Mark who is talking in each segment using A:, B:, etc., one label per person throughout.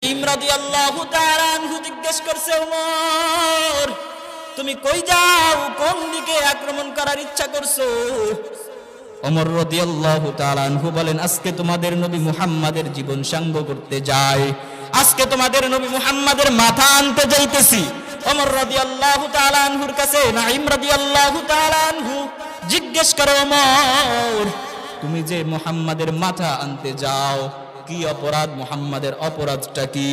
A: রাদিয়াল্লাহু তাআলা আনহু জিজ্ঞেস করছে, ওমর তুমি কই যাও, কোন দিকে আক্রমণ করার ইচ্ছা করছো? ওমর রাদিয়াল্লাহু তাআলা আনহু বলেন, আজকে তোমাদের নবী মুহাম্মাদের জীবন সাঙ্গ করতে যাই, আজকে তোমাদের নবী মুহাম্মাদের মাথা আনতে যাইতেছি। ওমর রাদিয়াল্লাহু তাআলা আনহুর কাছে নাঈম রাদিয়াল্লাহু তাআলা আনহু জিজ্ঞেস করে, ওমর তুমি যে মুহাম্মাদের মাথা আনতে যাও, কি অপরাধ? মুহাম্মাদের অপরাধটা কি?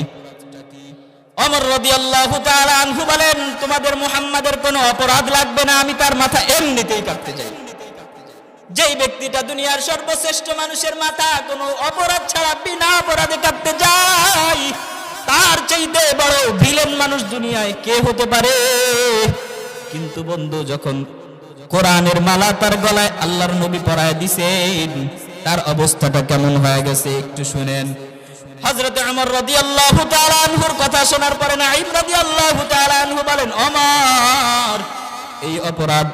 A: ওমর রাদিয়াল্লাহু তাআলা আনহু বলেন, তোমাদের মুহাম্মাদের কোনো অপরাধ লাগবে না, আমি তার মাথা এমনিতেই কাটতে যাই। যেই ব্যক্তিটা দুনিয়ার সর্বশ্রেষ্ঠ মানুষের মাথা কোনো অপরাধ ছাড়া বিনা অপরাধে কাটতে যায়, তার চাইতে বড় ভিলেন মানুষ দুনিয়ায় কে হতে পারে? কিন্তু বন্ধু, যখন কোরআনের মালা তার গলায় আল্লাহর নবী পরায় দিছেন, তার অবস্থাটা কেমন হয়ে গেছে একটু শুনেন। হযরত ওমর রাদিয়াল্লাহু তাআলা আনহুর কথা শোনার পরে নাঈম রাদিয়াল্লাহু তাআলা আনহু বলেন, ওমর এই অপরাধ,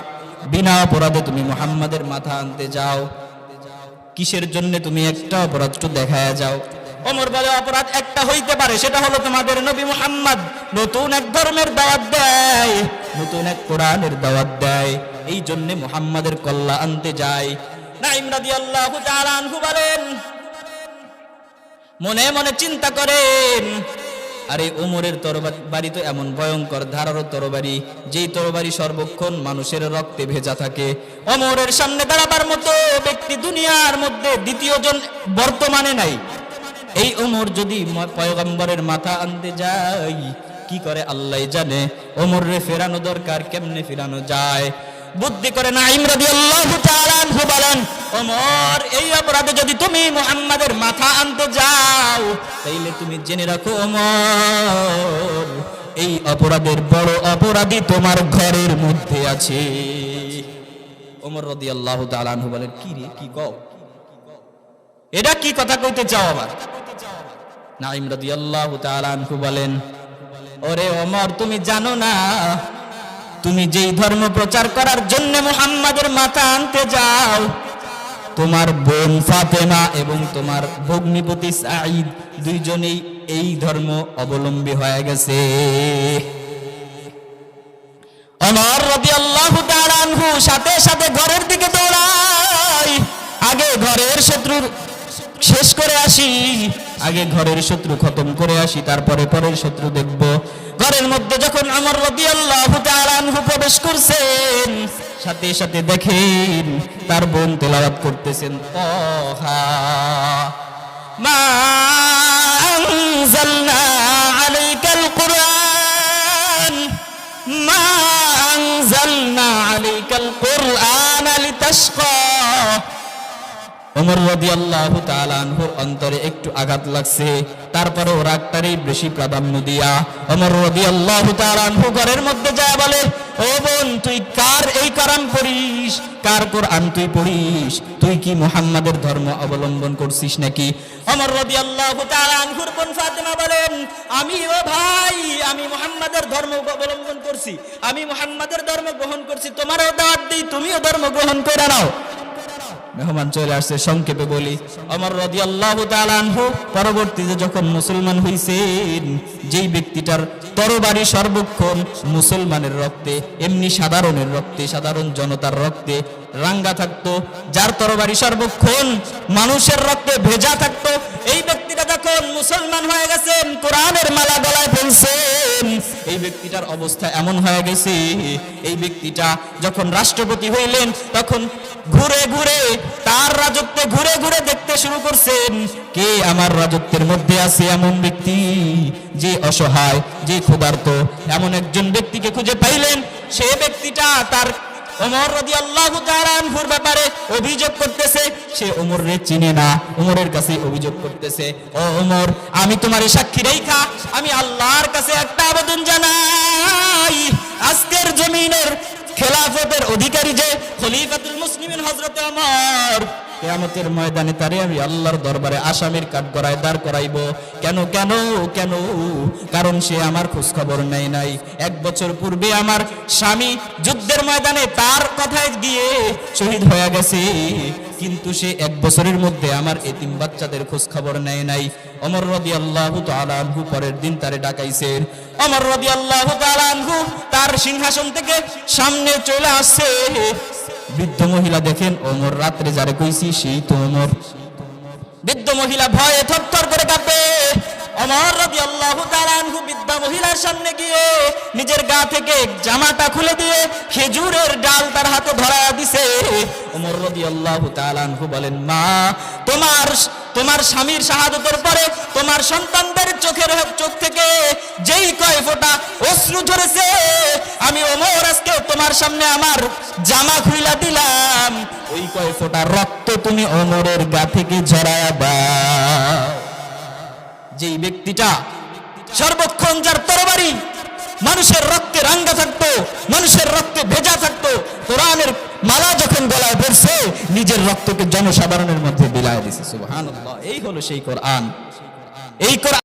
A: বিনা অপরাধে তুমি মুহাম্মাদের মাথা আনতে যাও, কিসের জন্য? তুমি একটা অপরাধ তো দেখায়া যাও। ওমর বলে, অপরাধ একটা হইতে পারে, সেটা হলো তোমাদের নবী মুহাম্মদ নতুন এক ধর্মের দাওয়াত দেয়, নতুন এক কোরআনের দাওয়াত দেয়, এই জন্য মুহাম্মাদের কল্লা আনতে যায়। নাঈম রাদিয়াল্লাহু তাআলা আনহু বলেন, মনে মনে চিন্তা করেন, আরে ওমরের তরবারি তো এমন ভয়ঙ্কর ধারালো তরবারি, যেই তরবারি সর্বক্ষণ মানুষের রক্তে ভেজা থাকে। ওমরের সামনে দাঁড়াবার মতো ব্যক্তি দুনিয়ার মধ্যে দ্বিতীয়জন বর্তমানে নাই। এই ওমর যদি পয়গম্বরের মাথা আনতে যায়, কি করে আল্লাহ জানে। ওমরে ফেরানো দরকার, কেমনে ফেরানো যায়? বুদ্ধি করে নাঈম রাদিয়াল্লাহু তাআলা আনহু বলেন, ওমর এই অপরাধে যদি তুমি মুহাম্মাদের মাথা আনতে যাও, তাইলে তুমি জেনে রাখো ওমর, এই অপরাধের বড় অপরাধী তোমার ঘরের মধ্যে আছে। ওমর রাদিয়াল্লাহু তাআলা আনহু বলেন, কি রে, কি কও? এটা কি কথা কইতে চাও আবার? নাঈম রাদিয়াল্লাহু তাআলা আনহু বলেন, ওরে ওমর তুমি জানো না, তুমি যেই ধর্ম প্রচার করার জন্য মুহাম্মাদের মাথা আনতে যাও, তোমার বোন ফাতেমা এবং তোমার ভগ্নিপতি সাঈদ দুইজনেই এই ধর্ম অবলম্বী হয়ে গেছে। ওমর রাদিয়াল্লাহু তাআলা আনহু সাথে সাথে ঘরের দিকে দৌড়ায়, আগে ঘরের শত্রু শেষ করে আসি, আগে ঘরের শত্রু খতম করে আসি, তারপরে পরের শত্রু দেখব। ঘরের মধ্যে যখন ওমর রাদিয়াল্লাহু তাআলা আনহু প্রবেশ করছেন, সাথে সাথে দেখেন তার বোন তেলাওয়াত করতেছেন, তাহা মা আনজালনা আলাইকাল কুরআন, মা আনজালনা আলাইকাল কুরআন লিতাশকা। ওমর রাদিয়াল্লাহু তাআলা আনহুর অন্তরে একটু আঘাত লাগছে, তারপরে রাগটারই বেশি প্রাধান্য দিয়া ওমর রাদিয়াল্লাহু তাআলা আনহু ঘরের মধ্যে যায় বলে, ও বোন তুই কার এই কোরআন পড়িস, কার কোরআন তুই পড়িস? তুই কি মুহাম্মাদের ধর্ম অবলম্বন করছিস নাকি? ওমর রাদিয়াল্লাহু তাআলা আনহুর বোন ফাতেমা বলেন, আমি ও ভাই, আমি মুহাম্মাদের ধর্ম অবলম্বন করছি, আমি মুহাম্মাদের ধর্ম গ্রহণ করছি, তোমারও দাওয়াত দেই, তুমিও ধর্ম গ্রহণ করে নাও। মেহমান চলে আসছে, সংক্ষেপে বলি, ওমর রাদিয়াল্লাহু তাআলা আনহু পরবর্তীতে যখন মুসলমান হইছেন, যেই ব্যক্তিটার তরবারি সর্বক্ষণ মুসলমানের রক্তে, এমনি সাধারণের রক্তে, সাধারণ জনতার রক্তে রাঙ্গা থাকতো, যার তরবারি সর্বক্ষণ মানুষের রক্তে ভেজা থাকতো, এই ব্যক্তিটা যখন মুসলমান হয়ে গেছেন, কোরআনের মালা গলায় ফেলছেন, এই ব্যক্তিটার অবস্থা এমন হয়ে গেছে, এই ব্যক্তিটা যখন রাষ্ট্রপতি হইলেন, তখন ঘুরে ঘুরে তার রাজত্বে ঘুরে ঘুরে দেখতে শুরু করছেন, কে আমার রাজত্বের মধ্যে আছে এমন ব্যক্তি, যে অসহায়, যে ক্ষুধার্ত, এমন একজন ব্যক্তিকে খুঁজে পাইলেন। সে ব্যক্তিটা তার ওমর রাদিয়াল্লাহু তাআলা আনহুর ব্যাপারে অভিযোগ করতেছে, সে ওমরে চিনে না, ওমরের কাছে অভিযোগ করতেছে, ও ওমর, আমি তোমার সাক্ষী রেখা আমি আল্লাহর কাছে একটা আবেদন জানাই, আজকের জমিনের খেলাফতের অধিকারী যে খলিফাতুল মুসলিমিন হযরত ওমর, কিয়ামতের ময়দানে তারে আমি আল্লাহর দরবারে আসামির কাঠগড়ায় দাঁড় করাইব। কেন কেন কেন? কারণ সে আমার খোঁজ খবর নেয় নাই। 1 বছর পূর্বে আমার স্বামী যুদ্ধের ময়দানে তার কথায় গিয়ে শহীদ হয়ে গেছে, কিন্তু সে 1 বছরের মধ্যে আমার এতিম বাচ্চাদের খোঁজ খবর নেয় নাই। ওমর রাদিয়াল্লাহু তাআলা আনহু পরের দিন তারে ডাকাইছেন। ওমর রাদিয়াল্লাহু তাআলা আনহু তার সিংহাসন থেকে সামনে চলে আসছে। বৃদ্ধ মহিলা দেখেন ওমর রাত্রে যারে কইছি সেই তো ওমর। বৃদ্ধ মহিলা ভয়ে থরথর করে কাঁপে। ওমর রাদিয়াল্লাহু তাআলা আনহু বৃদ্ধ মহিলার সামনে গিয়ে নিজের গা থেকে জামাটা খুলে দিয়ে খেজুরের ডাল তার হাতে ধরায়া দিছে। ওমর রাদিয়াল্লাহু তাআলা আনহু বলেন, মা, তোমার স্বামীর শাহাদাতের পরে তোমার সন্তানদের চোখ থেকে যেই কয় ফোঁটা অশ্রু ঝরেছে, আমি ওমর আজকে তোমার সামনে আমার জামা খুইলা দিলাম, ওই কয় ফোঁটা রক্ত তুমি ওমরের গা থেকে ঝরায়া দাও। যেই ব্যক্তিটা সর্বক্ষণ যার তরবারি মানুষের রক্তে রাঙ্গা থাকতো, মানুষের রক্তে ভেজা থাকতো, কোরআনের মালা যখন গলায় পড়ছে নিজের রক্তকে জনসাধারণের মধ্যে বিলায় দিছে। সুবহানাল্লাহ। এই হলো সেই কোরআন। এই কোরআন